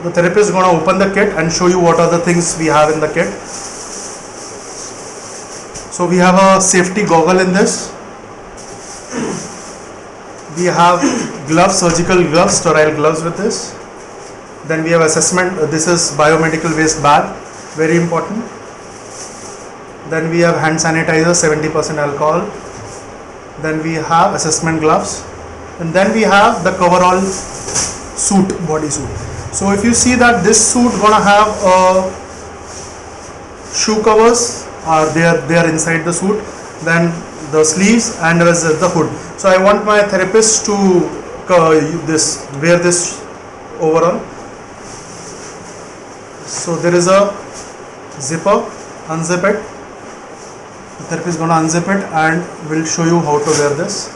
the therapist is going to open the kit and show you what are the things we have in the kit. So we have a safety goggle in this. We have gloves, surgical gloves, sterile gloves with this. Then we have assessment. This is biomedical waste bag, very important. Then we have hand sanitizer, 70% alcohol. Then we have assessment gloves. And then we have the coverall suit, body suit. So if you see that this suit gonna have shoe covers, they are inside the suit. Then the sleeves and the hood. So I want my therapist to wear this overall. So there is a zipper, unzip it. The therapist is going to unzip it and will show you how to wear this.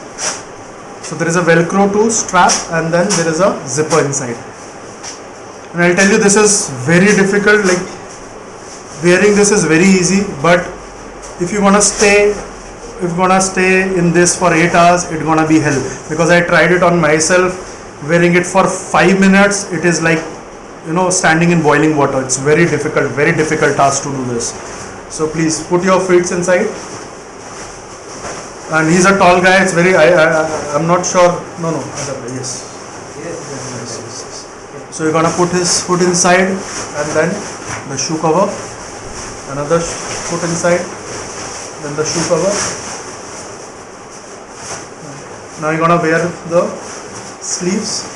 So there is a velcro to strap and then there is a zipper inside. And I'll tell you, this is very difficult. Like, wearing this is very easy, but if you want to stay in this for 8 hours, it's gonna be hell, because I tried it on myself. Wearing it for 5 minutes, it is like, standing in boiling water. It's very difficult task to do this. So please put your feet inside. And he's a tall guy. It's very, I'm not sure. No, yes. So you're gonna put his foot inside and then the shoe cover. Another foot inside, then the shoe cover. Now you're gonna wear the sleeves.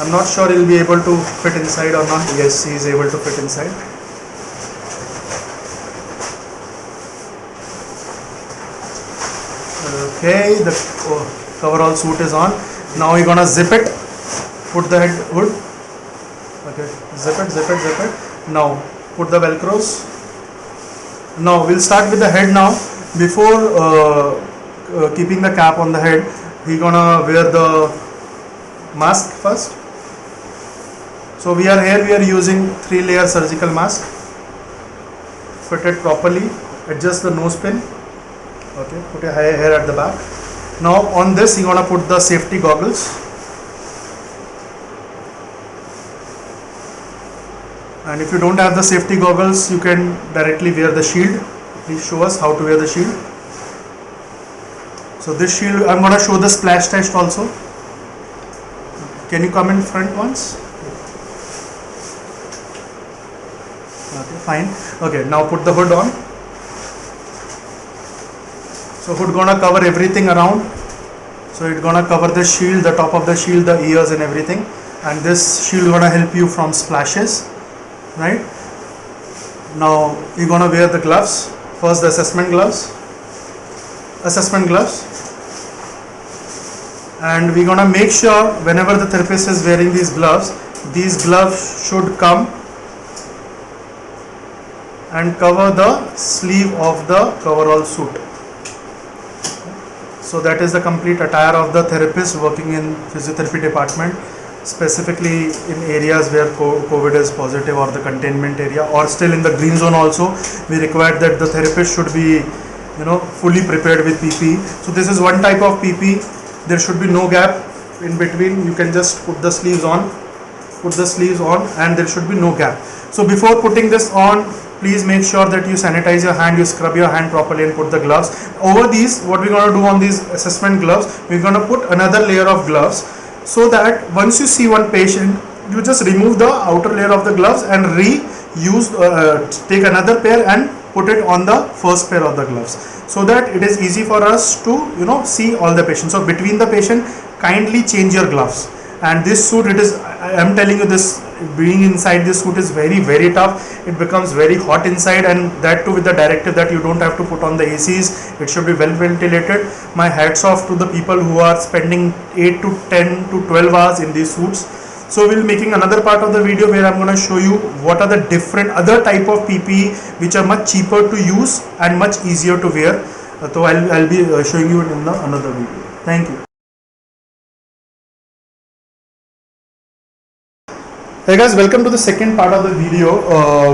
I'm not sure he'll be able to fit inside or not. Yes, he is able to fit inside. Okay, the coverall suit is on. Now you're gonna zip it. Put the hood. Okay, zip it. Now put the velcros. Now we'll start with the head now. Before keeping the cap on the head, we're gonna wear the mask first. So we are using 3-layer surgical mask. Fit it properly. Adjust the nose pin. Okay, put your hair at the back. Now on this you're gonna put the safety goggles. And if you don't have the safety goggles, you can directly wear the shield. Please show us how to wear the shield. So this shield, I'm gonna show the splash test also. Can you come in front once? Okay, fine. Okay, now put the hood on. So hood gonna cover everything around. So it's gonna cover the shield, the top of the shield, the ears and everything. And this shield gonna help you from splashes, right? Now you're gonna wear the gloves. First the assessment gloves. And we're gonna make sure whenever the therapist is wearing these gloves should come and cover the sleeve of the coverall suit. So that is the complete attire of the therapist working in physiotherapy department, specifically in areas where COVID is positive or the containment area, or still in the green zone also. We require that the therapist should be fully prepared with PPE. So this is one type of PPE. There should be no gap in between. You can just put the sleeves on and there should be no gap. So before putting this on, please make sure that you sanitize your hand, you scrub your hand properly and put the gloves. Over these, what we're going to do on these assessment gloves, we're going to put another layer of gloves, so that once you see one patient, you just remove the outer layer of the gloves and take another pair and put it on the first pair of the gloves, so that it is easy for us to see all the patients. So between the patient, kindly change your gloves. And this suit, I'm telling you, this being inside this suit is very tough. It becomes very hot inside, and that too with the directive that you don't have to put on the ACs. It should be well ventilated. My hats off to the people who are spending 8 to 10 to 12 hours in these suits. So we'll be making another part of the video where I'm going to show you what are the different other type of PPE which are much cheaper to use and much easier to wear. So I'll be showing you in another video. Thank you. Hey guys, welcome to the second part of the video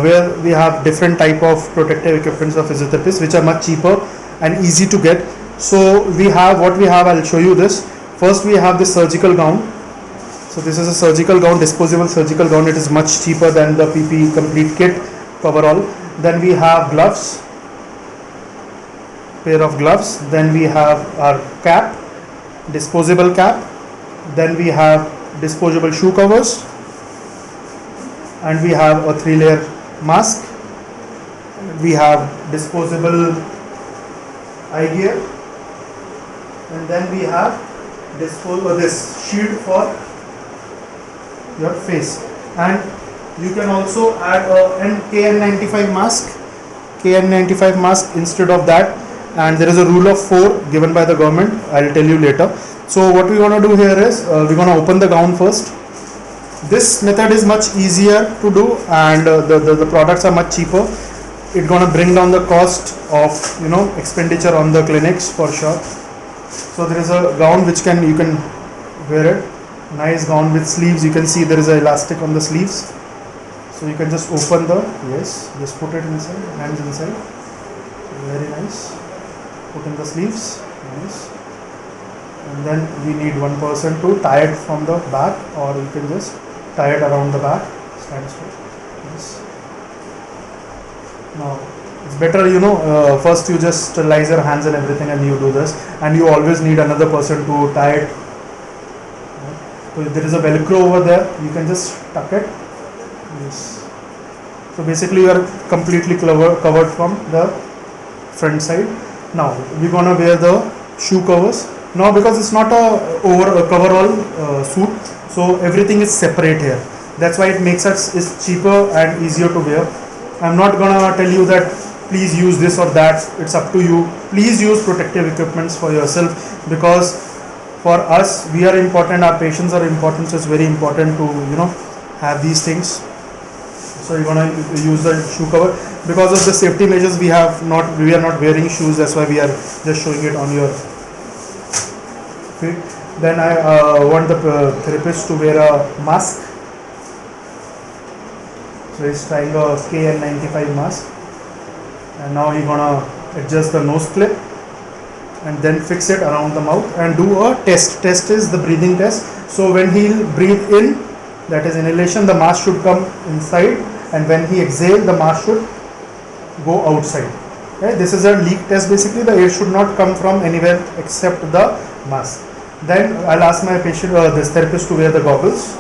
where we have different type of protective equipments of physiotherapists which are much cheaper and easy to get. So I'll show you this. First we have the surgical gown. So this is a surgical gown, disposable surgical gown. It is much cheaper than the PPE complete kit coverall. Then we have gloves, pair of gloves. Then we have our cap, disposable cap. Then we have disposable shoe covers, and we have a 3-layer mask. We have disposable eye gear, and then we have this shield for your face. And you can also add a KN95 mask, KN95 mask instead of that. And there is a rule of 4 given by the government. I'll tell you later. So what we want to do here is we're going to open the gown first. This method is much easier to do, and the products are much cheaper. It's going to bring down the cost of expenditure on the clinics for sure. So there is a gown which you can wear it. Nice gown with sleeves. You can see there is an elastic on the sleeves. So you can just open just put it inside, hands inside. Very nice. Put in the sleeves. Nice. And then we need one person to tie it from the back, or you can just tie it around the back. Stand straight. Yes. Now it's better, first you just sterilize your hands and everything, and you do this, and you always need another person to tie it. So if there is a velcro over there, you can just tuck it. Yes. So basically you are completely covered from the front side. Now we're gonna wear the shoe covers. Now because it's not a coverall suit, so everything is separate here. That's why it makes it's cheaper and easier to wear. I'm not gonna tell you that please use this or that. It's up to you. Please use protective equipments for yourself, because for us we are important, our patients are important, so it's very important to have these things. So you're gonna use the shoe cover. Because of the safety measures, we are not wearing shoes. That's why we are just showing it on your feet. Then I want the therapist to wear a mask. So he's trying a KN95 mask, and now he's gonna adjust the nose clip and then fix it around the mouth and do a test. Test is the breathing test. So when he'll breathe in, that is inhalation, the mask should come inside, and when he exhales, the mask should go outside. Okay? This is a leak test. Basically the air should not come from anywhere except the mask. Then I'll ask my patient, this therapist, to wear the goggles.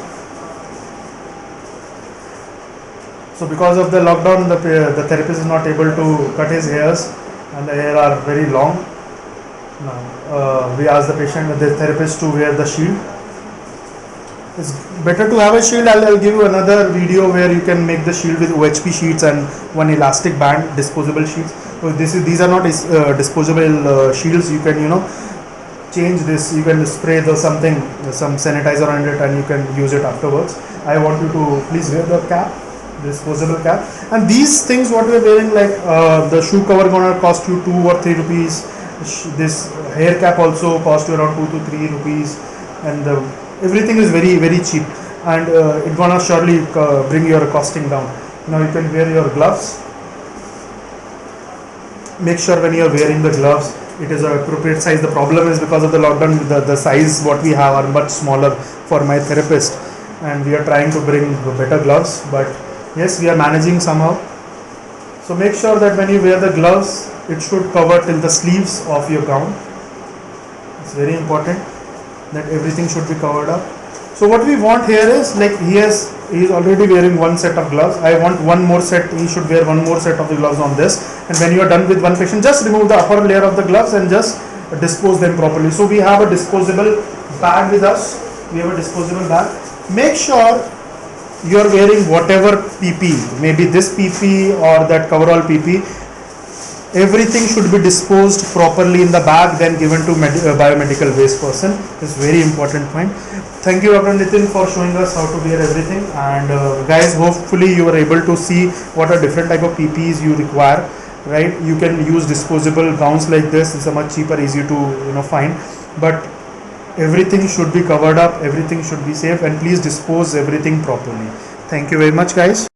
So because of the lockdown, the therapist is not able to cut his hairs, and the hair are very long. Now we ask the therapist to wear the shield. It's better to have a shield. I'll give you another video where you can make the shield with OHP sheets and one elastic band, disposable sheets. So these are not disposable shields. You can change this. You can spray some sanitizer on it, and you can use it afterwards. I want you to please wear the cap, disposable cap. And these things what we are wearing, like the shoe cover gonna cost you 2 or 3 rupees. This hair cap also cost you around 2 to 3 rupees, and everything is very very cheap, and it's gonna surely bring your costing down. Now you can wear your gloves. Make sure when you are wearing the gloves, it is an appropriate size. The problem is because of the lockdown, the size what we have are much smaller for my therapist, and we are trying to bring better gloves, but yes, we are managing somehow. So make sure that when you wear the gloves, it should cover till the sleeves of your gown. It's very important that everything should be covered up. So what we want here is, like he is already wearing one set of gloves. I want one more set. He should wear one more set of the gloves on this. And when you are done with one patient, just remove the upper layer of the gloves and just dispose them properly. So we have a disposable bag with us. We have a disposable bag. Make sure you are wearing whatever PP, maybe this PP or that coverall PP. Everything should be disposed properly in the bag, then given to biomedical waste person. It's very important point. Thank you, Dr. Nitin, for showing us how to wear everything. And guys, hopefully you are able to see what are different type of PPEs you require. Right? You can use disposable gowns like this. It's a much cheaper, easy to find. But everything should be covered up. Everything should be safe, and please dispose everything properly. Thank you very much, guys.